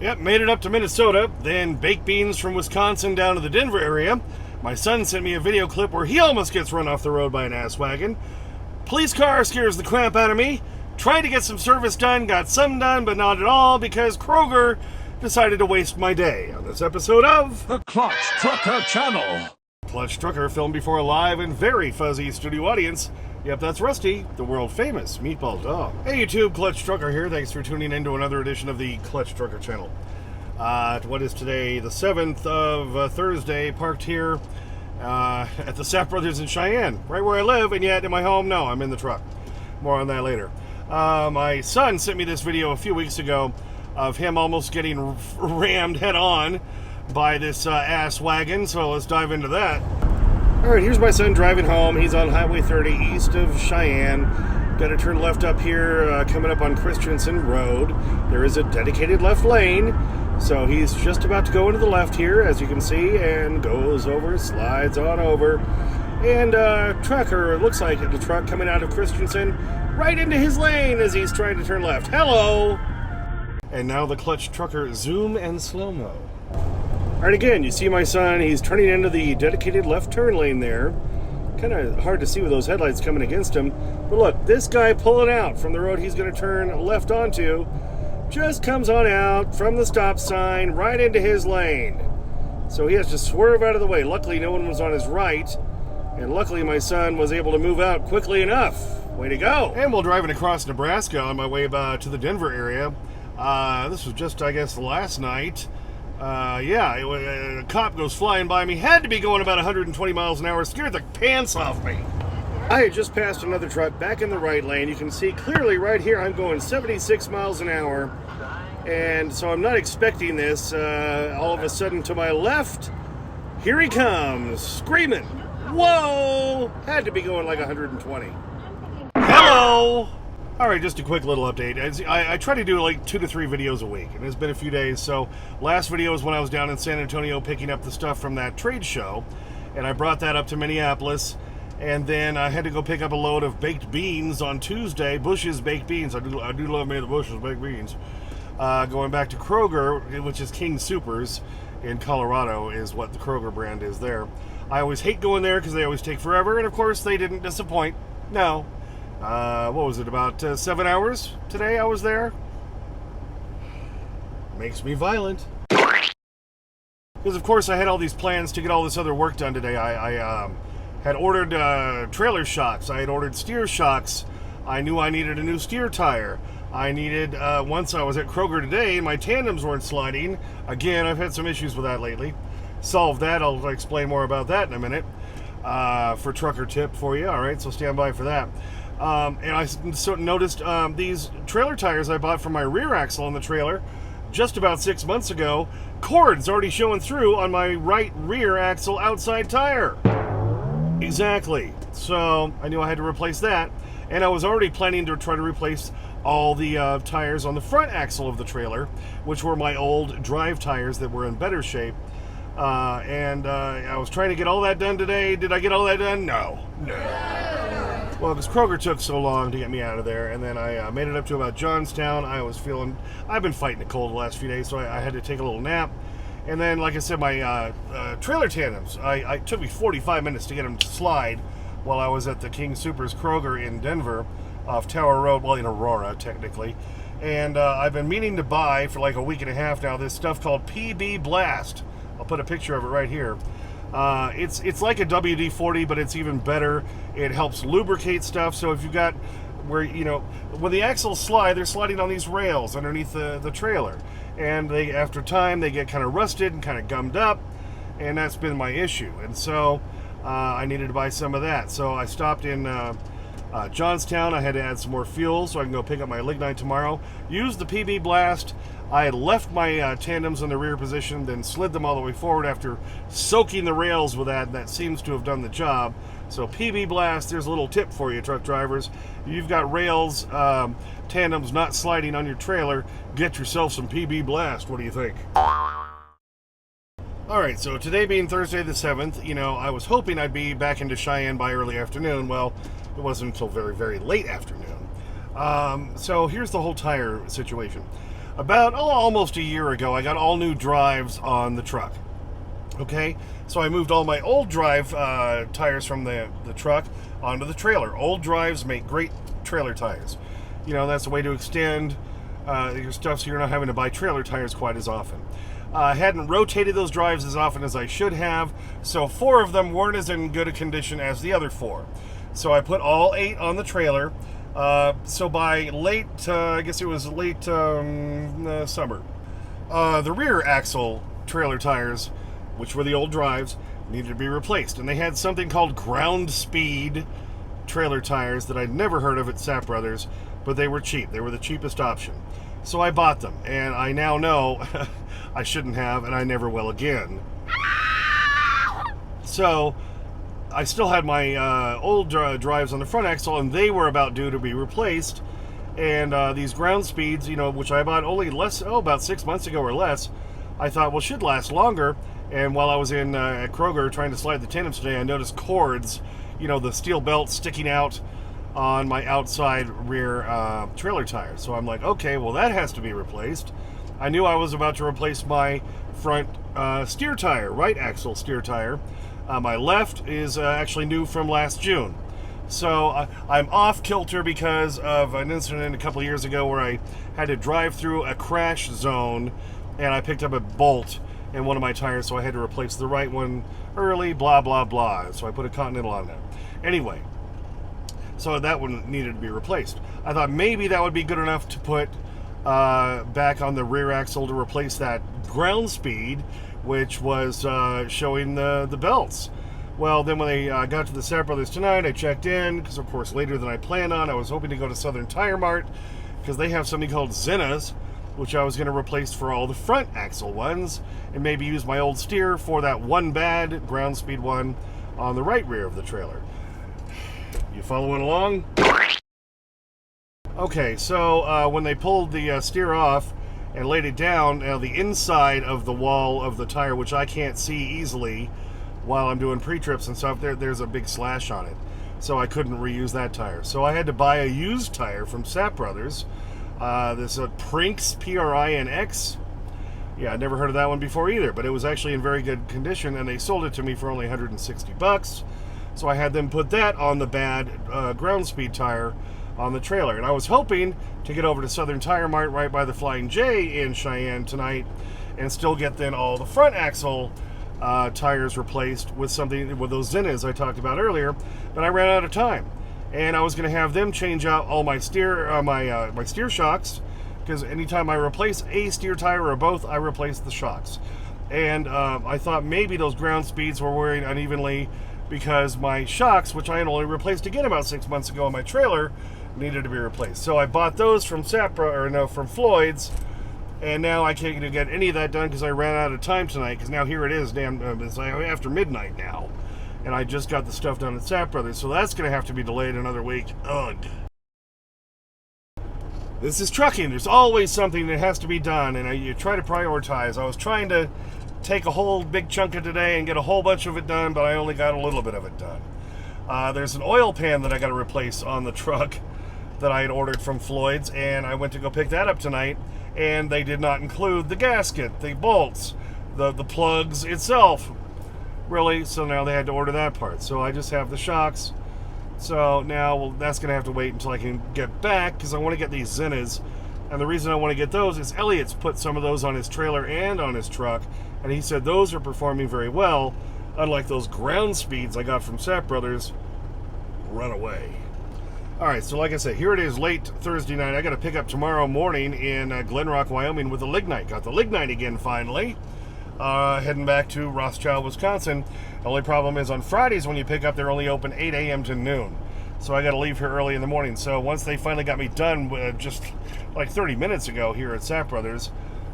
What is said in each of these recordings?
Yep, made it up to Minnesota, then baked beans from Wisconsin down to the Denver area. My son sent me a video clip where he almost gets run off the road by an Ass-Wagon. Police car scares the crap out of me. Tried to get some service done, got some done, but not at all because Kroger decided to waste my day on this episode of The Clutch Trucker Channel. Clutch Trucker, filmed before a live and very fuzzy studio audience. Yep, that's Rusty, the world-famous meatball dog. Hey YouTube, Clutch Trucker here. Thanks for tuning in to another edition of the Clutch Trucker Channel. What is today? The 7th of Thursday, parked here at the Sapp Brothers in Cheyenne, right where I live, and yet in my home, no, I'm in the truck. More on that later. My son sent me this video a few weeks ago of him almost getting rammed head-on by this Ass-Wagon, so let's dive into that. Alright, here's my son driving home. He's on Highway 30 east of Cheyenne. Got to turn left up here, coming up on Christensen Road. There is a dedicated left lane, so he's just about to go into the left here, as you can see, and goes over, slides on over. And trucker, it looks like the truck coming out of Christensen, right into his lane as he's trying to turn left. Hello! And now the Clutch Trucker zoom and slow-mo. Alright, again, you see my son, he's turning into the dedicated left turn lane there. Kind of hard to see with those headlights coming against him. But look, this guy pulling out from the road he's going to turn left onto just comes on out from the stop sign right into his lane. So he has to swerve out of the way. Luckily, no one was on his right. And luckily, my son was able to move out quickly enough. Way to go. And while driving across Nebraska on my way to the Denver area, this was just, I guess, last night. A cop goes flying by me, had to be going about 120 miles an hour, scared the pants off me. I had just passed another truck back in the right lane. You can see clearly right here I'm going 76 miles an hour, and so I'm not expecting this. All of a sudden to my left, here he comes, screaming. Whoa! Had to be going like 120. Hello! Alright, just a quick little update. I try to do like 2 to 3 videos a week, and it's been a few days. So last video was when I was down in San Antonio picking up the stuff from that trade show, and I brought that up to Minneapolis, and then I had to go pick up a load of baked beans on Tuesday. Bush's baked beans. I do love me the Bush's baked beans. Going back to Kroger, which is King Soopers in Colorado, is what the Kroger brand is there. I always hate going there because they always take forever, and of course they didn't disappoint. No. What was it, about 7 hours today I was there? Makes me violent. Because, of course, I had all these plans to get all this other work done today. I had ordered trailer shocks. I had ordered steer shocks. I knew I needed a new steer tire. I needed, once I was at Kroger today, my tandems weren't sliding. Again, I've had some issues with that lately. Solved that. I'll explain more about that in a minute. For trucker tip for you. All right, so stand by for that. And I noticed these trailer tires I bought for my rear axle on the trailer just about 6 months ago. Cords already showing through on my right rear axle outside tire. Exactly. So I knew I had to replace that. And I was already planning to try to replace all the tires on the front axle of the trailer, which were my old drive tires that were in better shape. I was trying to get all that done today. Did I get all that done? No. Well, because Kroger took so long to get me out of there, and then I made it up to about Johnstown. I've been fighting the cold the last few days, so I had to take a little nap. And then, like I said, my trailer tandems, it took me 45 minutes to get them to slide while I was at the King Soopers Kroger in Denver off Tower Road, well, in Aurora, technically. And I've been meaning to buy for like a week and a half now this stuff called PB Blast. I'll put a picture of it right here. It's like a WD-40, but it's even better. It helps lubricate stuff. So if you've got when the axles slide, they're sliding on these rails underneath the trailer. And after time, they get kind of rusted and kind of gummed up. And that's been my issue. And so I needed to buy some of that. So I stopped in Johnstown. I had to add some more fuel so I can go pick up my lignite tomorrow. Use the PB Blast. I had left my tandems in the rear position, then slid them all the way forward after soaking the rails with that, and that seems to have done the job. So PB Blast, there's a little tip for you, truck drivers. You've got rails, tandems not sliding on your trailer, get yourself some PB Blast. What do you think? Alright, so today being Thursday the 7th, I was hoping I'd be back into Cheyenne by early afternoon. Well, it wasn't until very, very late afternoon. So here's the whole tire situation. About almost a year ago, I got all new drives on the truck. Okay, so I moved all my old drive tires from the truck onto the trailer. Old drives make great trailer tires. You know, that's a way to extend your stuff so you're not having to buy trailer tires quite as often. I hadn't rotated those drives as often as I should have, so 4 of them weren't as in good a condition as the other 4. So I put all 8 on the trailer. So by late, I guess it was late summer, the rear axle trailer tires, which were the old drives, needed to be replaced. And they had something called ground speed trailer tires that I'd never heard of at Sapp Brothers, but they were cheap. They were the cheapest option. So I bought them, and I now know I shouldn't have, and I never will again. So I still had my old drives on the front axle, and they were about due to be replaced. And these ground speeds, you know, which I bought only about 6 months ago or less, I thought, well, should last longer. And while I was in at Kroger trying to slide the tandems today, I noticed cords, you know, the steel belt sticking out on my outside rear trailer tire. So I'm like, okay, well, that has to be replaced. I knew I was about to replace my front steer tire, right axle steer tire. My left is actually new from last June. So I'm off kilter because of an incident a couple of years ago where I had to drive through a crash zone and I picked up a bolt in one of my tires, so I had to replace the right one early, blah, blah, blah. So I put a Continental on there. Anyway, so that one needed to be replaced. I thought maybe that would be good enough to put back on the rear axle to replace that ground speed, which was showing the belts. Well, then when I got to the Sapp Brothers tonight, I checked in, because of course later than I planned on. I was hoping to go to Southern Tire Mart, because they have something called Zennas, which I was going to replace for all the front axle ones, and maybe use my old steer for that one bad ground speed one on the right rear of the trailer. You following along? Okay, so when they pulled the steer off and laid it down, the inside of the wall of the tire, which I can't see easily while I'm doing pre-trips and stuff, there's a big slash on it. So I couldn't reuse that tire. So I had to buy a used tire from Sapp Brothers. This is a Prinx, P-R-I-N-X. Yeah, I'd never heard of that one before either, but it was actually in very good condition, and they sold it to me for only $160. So I had them put that on the bad ground speed tire on the trailer. And I was hoping to get over to Southern Tire Mart right by the Flying J in Cheyenne tonight and still get then all the front axle tires replaced with those Zennas I talked about earlier, but I ran out of time. And I was going to have them change out all my steer shocks, because anytime I replace a steer tire or both, I replace the shocks. And I thought maybe those ground speeds were wearing unevenly because my shocks, which I had only replaced again about 6 months ago on my trailer, needed to be replaced. So I bought those from from Floyd's, and now I can't get any of that done because I ran out of time tonight, because now here it is, it's after midnight now. And I just got the stuff done at Sapp Brothers, so that's going to have to be delayed another week. Ugh. This is trucking. There's always something that has to be done, and you try to prioritize. I was trying to take a whole big chunk of today and get a whole bunch of it done, but I only got a little bit of it done. There's an oil pan that I got to replace on the truck that I had ordered from Floyd's, and I went to go pick that up tonight, and they did not include the gasket, the bolts, the plugs itself. Really, so now they had to order that part. So I just have the shocks. So now, well, that's going to have to wait until I can get back, because I want to get these Zennas. And the reason I want to get those is Elliot's put some of those on his trailer and on his truck, and he said those are performing very well, unlike those ground speeds I got from Sapp Brothers. Run away. Alright, so like I said, here it is late Thursday night. I got to pick up tomorrow morning in Glen Rock, Wyoming with the lignite. Got the lignite again, finally. Heading back to Rothschild, Wisconsin. The only problem is on Fridays when you pick up, they're only open 8 a.m. to noon. So I got to leave here early in the morning. So once they finally got me done, just like 30 minutes ago here at Sapp Brothers,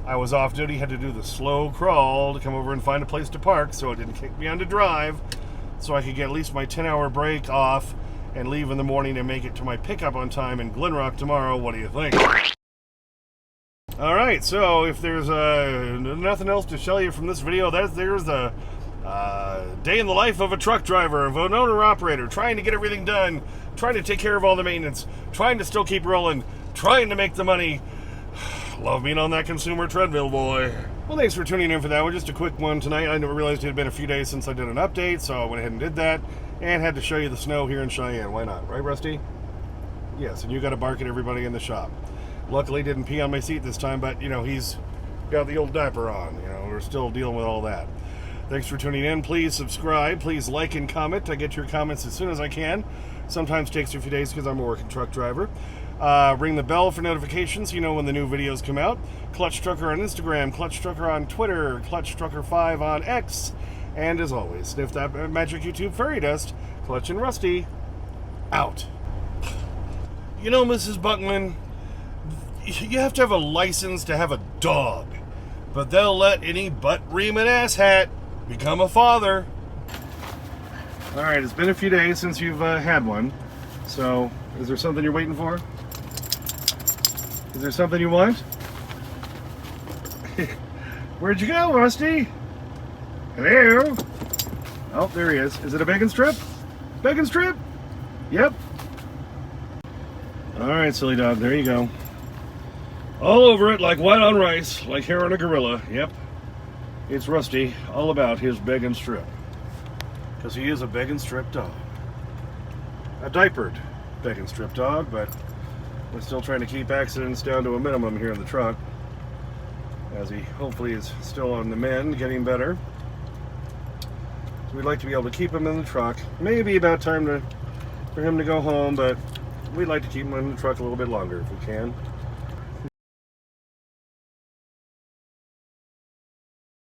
I was off duty, had to do the slow crawl to come over and find a place to park so it didn't kick me on to drive, so I could get at least my 10-hour break off and leave in the morning and make it to my pickup on time in Glen Rock tomorrow. What do you think? Alright, so if there's nothing else to show you from this video, there's the day in the life of a truck driver, of an owner-operator, trying to get everything done, trying to take care of all the maintenance, trying to still keep rolling, trying to make the money, Love being on that consumer treadmill, boy. Well, thanks for tuning in for that one. Just a quick one tonight. I never realized it had been a few days since I did an update, so I went ahead and did that. And had to show you the snow here in Cheyenne. Why not? Right, Rusty? Yes, and you got to bark at everybody in the shop. Luckily, didn't pee on my seat this time, but, he's got the old diaper on. We're still dealing with all that. Thanks for tuning in. Please subscribe. Please like and comment. I get your comments as soon as I can. Sometimes takes a few days because I'm a working truck driver. Ring the bell for notifications, when the new videos come out. Clutch Trucker on Instagram, Clutch Trucker on Twitter, Clutch Trucker 5 on X. And as always, sniff that magic YouTube fairy dust. Clutch and Rusty, out. Mrs. Buckman, you have to have a license to have a dog. But they'll let any butt-reaming asshat become a father. Alright, it's been a few days since you've had one. So, is there something you're waiting for? Is there something you want? Where'd you go, Rusty? Hello? Oh, there he is. Is it a bacon strip? Bacon strip? Yep. Alright, silly dog, there you go. All over it like white on rice, like hair on a gorilla. Yep. It's Rusty, all about his bacon strip. Because he is a bacon strip dog. A diapered bacon strip dog, but we're still trying to keep accidents down to a minimum here in the truck. As he hopefully is still on the mend, getting better. So we'd like to be able to keep him in the truck. Maybe about time for him to go home, but we'd like to keep him in the truck a little bit longer if we can.